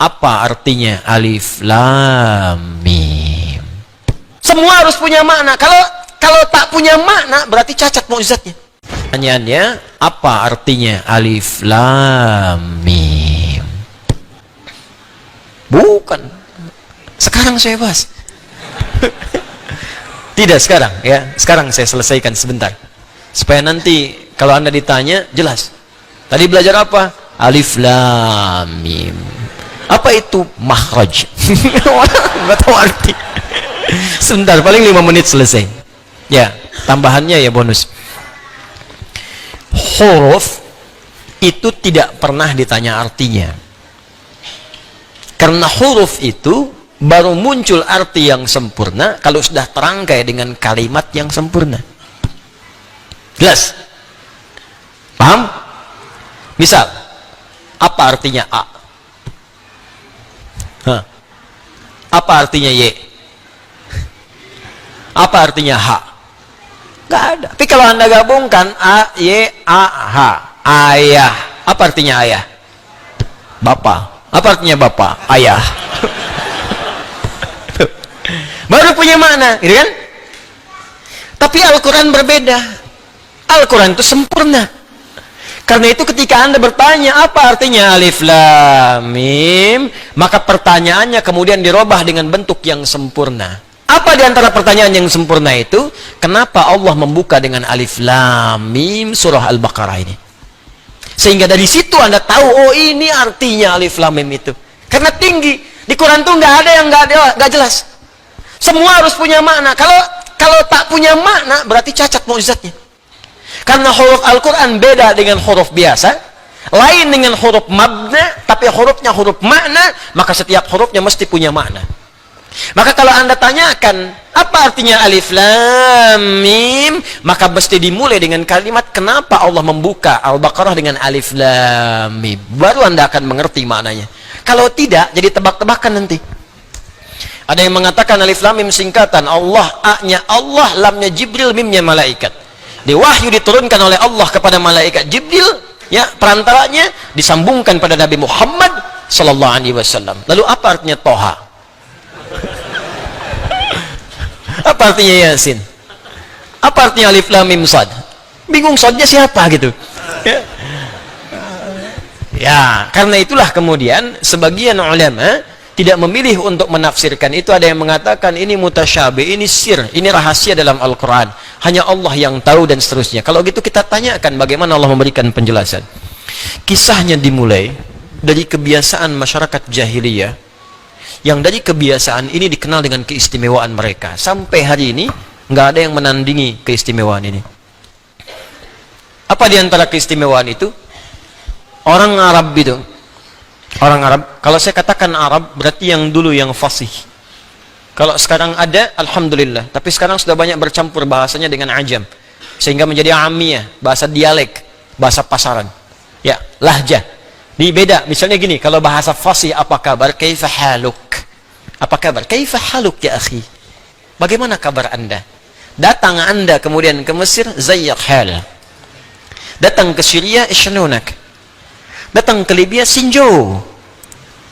apa artinya alif lam mim? Semua harus punya makna. Kalau tak punya makna berarti cacat mukjizatnya. Pertanyaannya, apa artinya alif lam mim? Bukan. Sekarang saya bahas. Tidak sekarang ya. Sekarang saya selesaikan sebentar. Supaya nanti kalau Anda ditanya jelas. Tadi belajar apa? Alif lam mim. Apa itu makhraj? Enggak tahu arti. Sebentar, paling 5 menit selesai. Ya, tambahannya ya bonus. Huruf itu tidak pernah ditanya artinya. Karena huruf itu baru muncul arti yang sempurna kalau sudah terangkai dengan kalimat yang sempurna. Jelas? Paham? Misal, apa artinya A? Hah? Apa artinya Y? Apa artinya H? Gak ada. Tapi kalau Anda gabungkan A, Y, A, H, ayah. Apa artinya ayah? Bapak. Apa artinya bapak? Ayah. Baru punya makna, gitu kan? Tapi Al-Quran berbeda. Al-Quran itu sempurna. Karena itu ketika Anda bertanya apa artinya alif lam mim, maka pertanyaannya kemudian dirubah dengan bentuk yang sempurna. Apa di antara pertanyaan yang sempurna itu? Kenapa Allah membuka dengan alif lam mim surah Al-Baqarah ini? Sehingga dari situ Anda tahu, oh ini artinya alif lam mim itu. Karena tinggi. Di Quran tuh nggak ada yang nggak jelas. Semua harus punya makna. Kalau tak punya makna berarti cacat mukjizatnya. Karena huruf Al-Quran beda dengan huruf biasa, lain dengan huruf mabna, tapi hurufnya huruf makna, maka setiap hurufnya mesti punya makna. Maka kalau Anda tanyakan apa artinya alif lam mim, maka mesti dimulai dengan kalimat kenapa Allah membuka Al-Baqarah dengan alif lam mim. Baru Anda akan mengerti maknanya. Kalau tidak, jadi tebak-tebakan nanti. Ada yang mengatakan alif lam mim singkatan Allah, A-nya Allah, lamnya Jibril, mimnya malaikat. Di wahyu diturunkan oleh Allah kepada malaikat Jibril, ya, perantaranya disambungkan pada Nabi Muhammad sallallahu alaihi wasallam. Lalu apa artinya Toha? Apa artinya Yasin? Apa artinya alif lam mim sad? Bingung sadnya siapa gitu. Ya, karena itulah kemudian sebagian ulama tidak memilih untuk menafsirkan itu. Ada yang mengatakan ini mutasyabih, ini sir, ini rahasia dalam Al-Quran, hanya Allah yang tahu dan seterusnya. Kalau gitu kita tanyakan bagaimana Allah memberikan penjelasan. Kisahnya dimulai dari kebiasaan masyarakat jahiliyah, yang dari kebiasaan ini dikenal dengan keistimewaan mereka. Sampai hari ini nggak ada yang menandingi keistimewaan ini. Apa di antara keistimewaan itu? Orang Arab itu, orang Arab, kalau saya katakan Arab berarti yang dulu yang fasih. Kalau sekarang ada, alhamdulillah. Tapi sekarang sudah banyak bercampur bahasanya dengan ajam, sehingga menjadi amiyah, bahasa dialek, bahasa pasaran. Ya, lahjah. Ini beda. Misalnya gini, kalau bahasa fasih, apa kabar? Kaifa haluk? Apa kabar? Kaifa haluk ya akhi? Bagaimana kabar Anda? Datang Anda kemudian ke Mesir, zayyak hal. Datang ke Syria, ishnunak. Datang ke Libya, sinjo.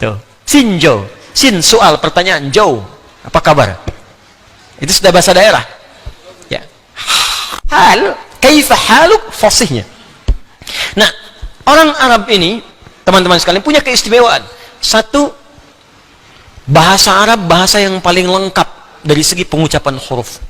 Tuh, sinjo. Sin soal pertanyaan, jo. Apa kabar? Itu sudah bahasa daerah. Ya. Hal, kaifa haluk, fasihnya. Nah, orang Arab ini, teman-teman sekalian, punya keistimewaan. Satu, bahasa Arab bahasa yang paling lengkap dari segi pengucapan huruf.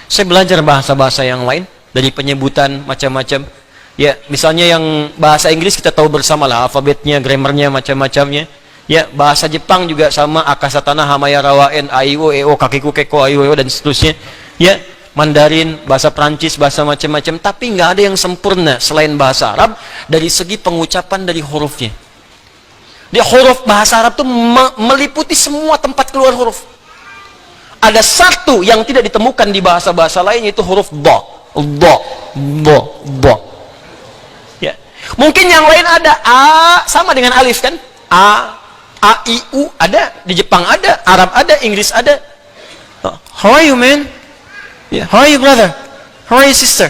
Saya belajar bahasa-bahasa yang lain, dari penyebutan macam-macam. Ya, misalnya yang bahasa Inggris kita tahu bersama lah, alfabetnya, grammarnya, macam-macamnya. Ya, bahasa Jepang juga sama, akasatana, hamaya, rawaen, aiwo, eo, kakiku, keko, aiwo, dan seterusnya. Ya, Mandarin, bahasa Prancis, bahasa macam-macam. Tapi nggak ada yang sempurna selain bahasa Arab dari segi pengucapan dari hurufnya. Di huruf bahasa Arab itu meliputi semua tempat keluar huruf. Ada satu yang tidak ditemukan di bahasa-bahasa lain, yaitu huruf do. Ya. Mungkin yang lain ada a sama dengan alif kan? A, I, U ada, di Jepang ada, Arab ada, Inggris ada. How are you, man? Yeah. How are you, brother? How are you, sister?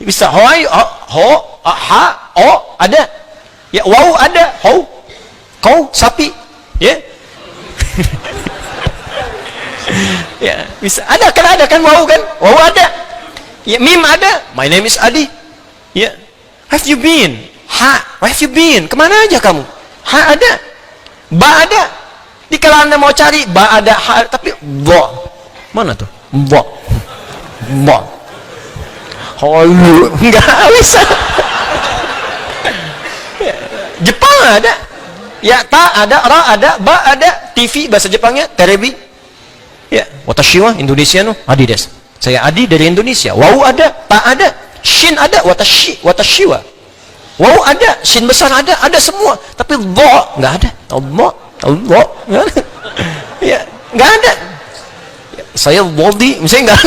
Bisa how are you? Ha, o ada. Ya, wow ada, how. Kau sapi, Ya. Ya, bisa. Ada kan wow kan? Wow ada. Ya, mim ada. My name is Adi. Ya. Have you been? Ha, where have you been? Kemana aja kamu? Ha ada. Ba ada. Di kalau Anda mau cari ba ada, ha, tapi bo. Mana tuh? Bo. Bo. Halo, enggak bisa. Ya. Jepang ada. Ya, ta ada, ra ada, ba ada, TV bahasa Jepangnya terebi. Ya, watashi wa Indonesia no Adi des. Saya Adi dari Indonesia. Wau ada, ta ada, shin ada, watashi wa. Wau ada, shin besar ada semua. Tapi dha enggak ada. Allah, enggak ada. Ya, enggak ada. Ya, saya body, misalnya enggak.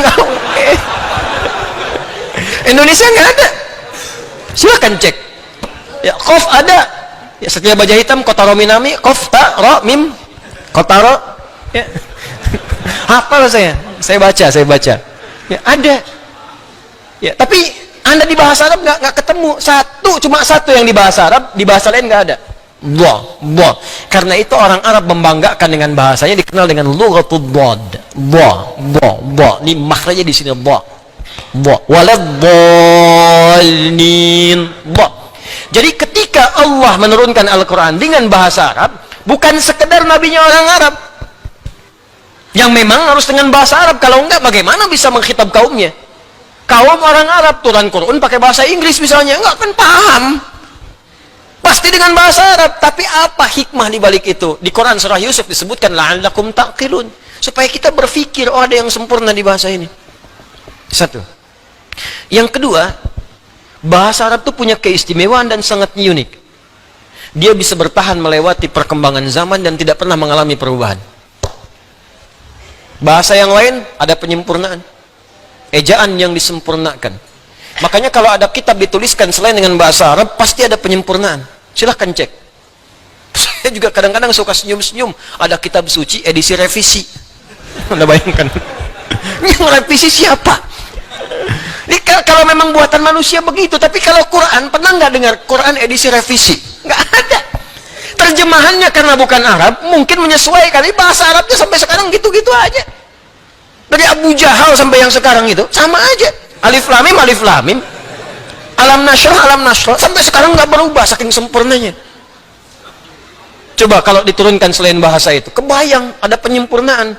Indonesia enggak ada. Silakan cek. Ya, qaf ada. Ya, setiap baja hitam kotaro minami, qaf ta ra mim kotaro. Ya. Hafal saya baca. Ya, ada. Ya, tapi Anda di bahasa Arab nggak ketemu cuma satu yang di bahasa Arab, di bahasa lain nggak ada. Dha. Karena itu orang Arab membanggakan dengan bahasanya, dikenal dengan lughatud dhad. Dha. Ini makhrajnya di sini dha. Waladhdallin. Dha. Jadi ketika Allah menurunkan Al-Quran dengan bahasa Arab, bukan sekedar nabinya orang Arab yang memang harus dengan bahasa Arab, kalau enggak bagaimana bisa mengkhitab kaumnya? Kaum orang Arab turun Quran pakai bahasa Inggris misalnya, enggak kan paham, pasti dengan bahasa Arab. Tapi apa hikmah di balik itu? Di Quran surah Yusuf disebutkan la'allakum taqilun, supaya kita berpikir, oh ada yang sempurna di bahasa ini. Satu. Yang kedua, bahasa Arab itu punya keistimewaan dan sangat unik. Dia bisa bertahan melewati perkembangan zaman dan tidak pernah mengalami perubahan. Bahasa yang lain ada penyempurnaan, ejaan yang disempurnakan. Makanya kalau ada kitab dituliskan selain dengan bahasa Arab, pasti ada penyempurnaan. Silahkan cek. Saya juga kadang-kadang suka senyum-senyum, ada kitab suci edisi revisi. Anda bayangkan, yang revisi siapa? Ini kalau memang buatan manusia begitu. Tapi kalau Quran, pernah nggak dengar Quran edisi revisi? Nggak ada. Terjemahannya karena bukan Arab, mungkin menyesuaikan. Ini bahasa Arabnya sampai sekarang gitu-gitu aja. Dari Abu Jahal sampai yang sekarang itu sama aja. Alif lam mim, alam nashrah, sampai sekarang nggak berubah saking sempurnanya. Coba kalau diturunkan selain bahasa itu, kebayang ada penyempurnaan.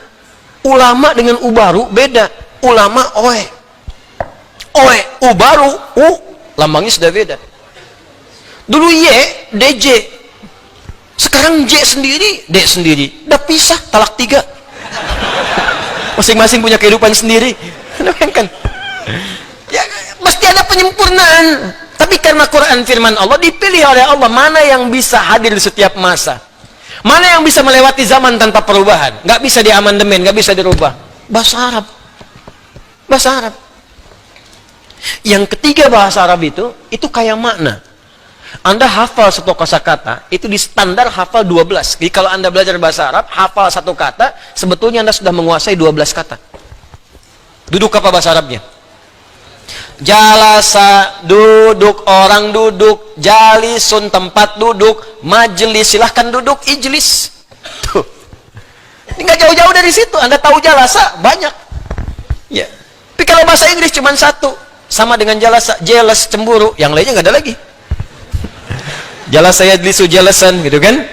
Ulama dengan ubaru beda. Ulama ubaru lambangnya sudah beda. Dulu DJ, sekarang J sendiri, D sendiri, udah pisah, talak 3. Masing-masing punya kehidupan sendiri. Kan? Ya, mesti ada penyempurnaan. Tapi karena Quran firman Allah, dipilih oleh Allah mana yang bisa hadir di setiap masa, mana yang bisa melewati zaman tanpa perubahan, nggak bisa diamandemen, nggak bisa dirubah. Bahasa Arab. Yang ketiga, bahasa Arab itu kayak makna. Anda hafal satu kosakata, itu di standar hafal 12. Jadi kalau Anda belajar bahasa Arab, hafal satu kata, sebetulnya Anda sudah menguasai 12 kata. Duduk apa bahasa Arabnya? Jalasa, duduk, orang duduk. Jalisun, tempat duduk. Majelis, silahkan duduk. Ijlis. Tuh. Ini nggak jauh-jauh dari situ. Anda tahu jalasa, banyak. Ya. Tapi kalau bahasa Inggris cuma satu. Sama dengan jalasa, jealous, cemburu. Yang lainnya nggak ada lagi. Jelas saya disu jelasan gitu kan?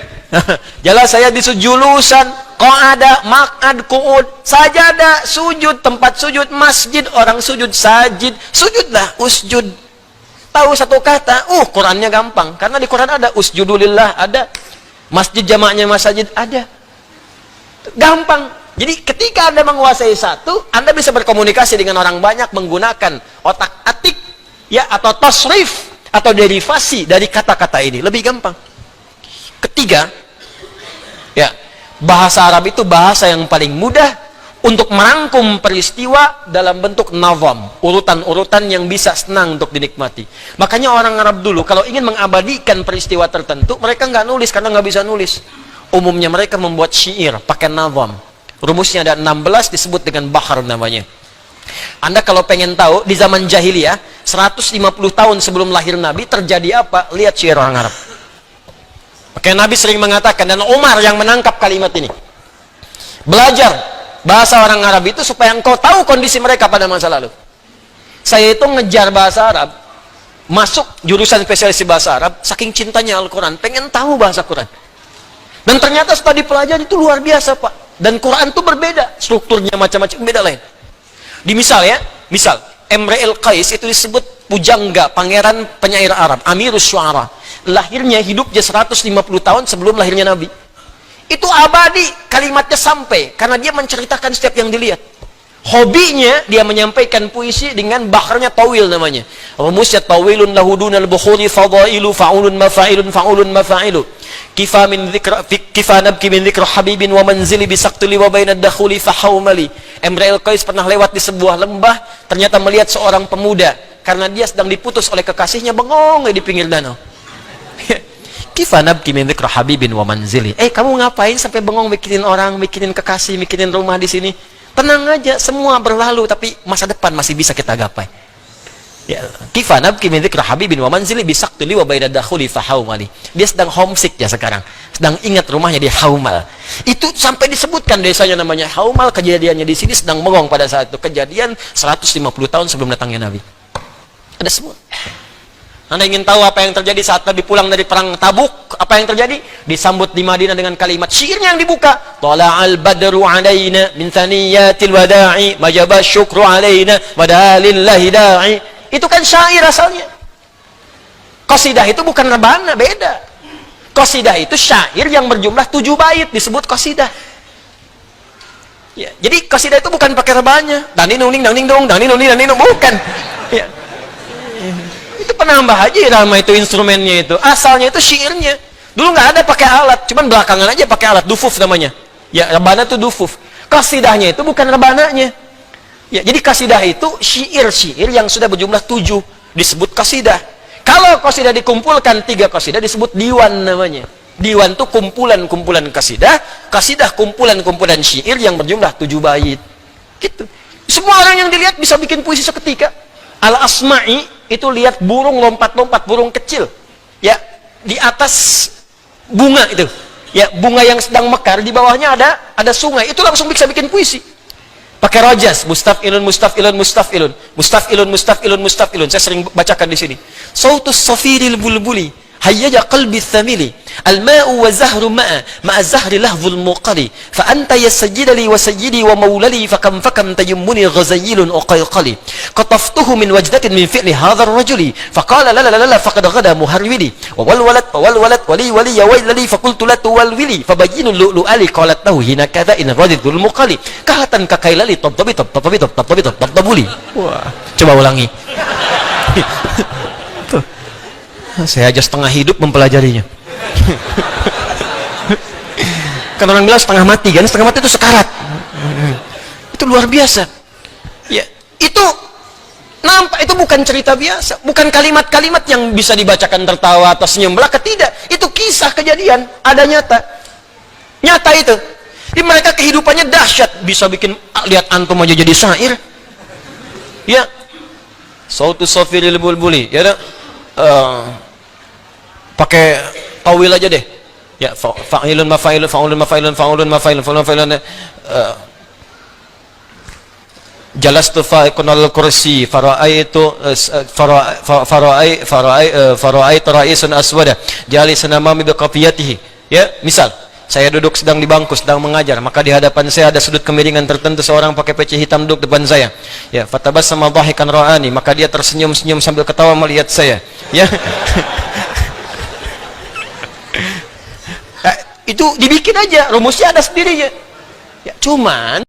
Jelas saya disu julusan, qa'ada, maq'ad, qu'ud, sajadah, sujud, tempat sujud, masjid, orang sujud, sajid, sujudlah, usjud. Tahu satu kata, Qurannya gampang. Karena di Quran ada usjudulillah, ada. Masjid jamaknya masjid ada. Gampang. Jadi ketika Anda menguasai satu, Anda bisa berkomunikasi dengan orang banyak menggunakan otak atik ya, atau tasrif, atau derivasi dari kata-kata ini, lebih gampang. Ketiga, ya, bahasa Arab itu bahasa yang paling mudah untuk merangkum peristiwa dalam bentuk nazam, urutan-urutan yang bisa senang untuk dinikmati. Makanya orang Arab dulu kalau ingin mengabadikan peristiwa tertentu, mereka nggak nulis karena nggak bisa nulis. Umumnya mereka membuat syair pakai nazam. Rumusnya ada 16, disebut dengan bahar namanya. Anda kalau pengen tahu di zaman jahiliyah 150 tahun sebelum lahir Nabi terjadi apa, lihat syair orang Arab. Makanya Nabi sering mengatakan, dan Umar yang menangkap kalimat ini, belajar bahasa orang Arab itu supaya engkau tahu kondisi mereka pada masa lalu. Saya itu ngejar bahasa Arab, masuk jurusan spesialis bahasa Arab, saking cintanya Al-Quran, pengen tahu bahasa Quran. Dan ternyata setelah dipelajari itu luar biasa, Pak. Dan Quran itu berbeda, strukturnya macam-macam, beda lain. Di misal Imrul Qais itu disebut pujangga, pangeran penyair Arab, Amirus Syu'ara. Lahirnya, hidupnya 150 tahun sebelum lahirnya Nabi. Itu abadi, kalimatnya sampai, karena dia menceritakan setiap yang dilihat. Hobinya, dia menyampaikan puisi dengan baharnya tawil namanya. Rumusnya tawilun lahudunal bukhuri fadailu fa'ulun mafa'ilun fa'ulun mafa'ilu. Kifa nabki min dhikra habibin wa manzili bisaktuli wa bainad dakhuli fahawmali. Imrul Qais pernah lewat di sebuah lembah, ternyata melihat seorang pemuda, karena dia sedang diputus oleh kekasihnya, bengong di pinggir danau. Kifa nabki min dhikra habibin wa manzili. Kamu ngapain sampai bengong mikirin orang, mikirin kekasih, mikirin rumah di sini? Tenang aja, semua berlalu, tapi masa depan masih bisa kita gapai. Ya, kifa nabki min dzikri habibin wa manzili bisaktuli wa bainad dakhuli fahawmali. Dia sedang homesick ya sekarang, sedang ingat rumahnya di Haumal. Itu sampai disebutkan desanya namanya Haumal, kejadiannya di sini sedang bengong pada saat itu. Kejadian 150 tahun sebelum datangnya Nabi. Ada semua. Anda ingin tahu apa yang terjadi saat Nabi pulang dari perang Tabuk? Apa yang terjadi? Disambut di Madinah dengan kalimat syairnya yang dibuka. Tala'al badru alaina min thaniyatil wada'i majaba syukru alaina wadalillahi da'i. Itu kan syair asalnya. Qasidah itu bukan rebana, beda. Qasidah itu syair yang berjumlah 7 bait, disebut qasidah. Ya, jadi qasidah itu bukan pakai rebanya. Dani nuning dang ning dong, dani nuning dang ning dong, bukan. Ya. Itu penambah aja irama itu, instrumennya itu. Asalnya itu syairnya. Dulu nggak ada pakai alat, cuman belakangan aja pakai alat, dufuf namanya. Ya, rebana itu dufuf. Qasidahnya itu bukan rebananya. Ya, jadi qasidah itu syair-syair yang sudah berjumlah 7, disebut qasidah. Kalau qasidah dikumpulkan 3 qasidah disebut diwan namanya. Diwan itu kumpulan-kumpulan qasidah, qasidah kumpulan-kumpulan syair yang berjumlah 7 bait. Gitu. Semua orang yang dilihat bisa bikin puisi seketika. Al-Asma'i itu lihat burung lompat-lompat, burung kecil. Ya, di atas bunga itu. Ya, bunga yang sedang mekar, di bawahnya ada sungai. Itu langsung bisa bikin puisi. Pakai rojas, mustafilun mustafilun mustafilun mustafilun mustafilun mustafilun. Saya sering bacakan di sini. Sautus safiril bulbuli hayyaja qalbi thamili al-ma'u wa zahru ma'a zahri lahzul muqali fa anta ya sayyidali wa sayyidi wa maulali fakam tayammuni ghazayilun uqayqali qataftuhu min wajdatin min fi'li hadha ar-rajuli faqala la la la la faqad ghada muharwili wa walwalat wali ya waylali faqultu la tuwalwili fabayyinu lu'lu'ali qalat lahu hina kadha in radidul muqali kahatan kakailali tabtabuli. Wah, coba ulangi. Saya aja setengah hidup mempelajarinya. Kan orang bilang setengah mati, kan? Setengah mati itu sekarat. Itu luar biasa. Ya, itu nampak, itu bukan cerita biasa, bukan kalimat-kalimat yang bisa dibacakan tertawa atau senyum belaka, tidak. Itu kisah kejadian, ada nyata. Nyata itu. Di mereka kehidupannya dahsyat, bisa bikin lihat antum aja jadi syair. Ya. Sautu safiril bulbuli, ya dah. Pakai tawil aja deh. Ya, fa'ilun mafa'ilun fa'ulun mafa'ilun fa'ulun mafa'ilun fa'ulun mafa'ilun. Jalastu fa'iqun al-kursi fara'aitu fara'aitu ra'isun aswada jalisun amami biqafiyatihi. Ya, misal saya duduk sedang di bangku, sedang mengajar, maka di hadapan saya ada sudut kemiringan tertentu, seorang pakai peci hitam duduk depan saya. Ya, fatabassama dhahikan ra'ani, maka dia tersenyum-senyum sambil ketawa melihat saya. Ya. Itu dibikin aja, rumusnya ada sendirinya. Ya, cuman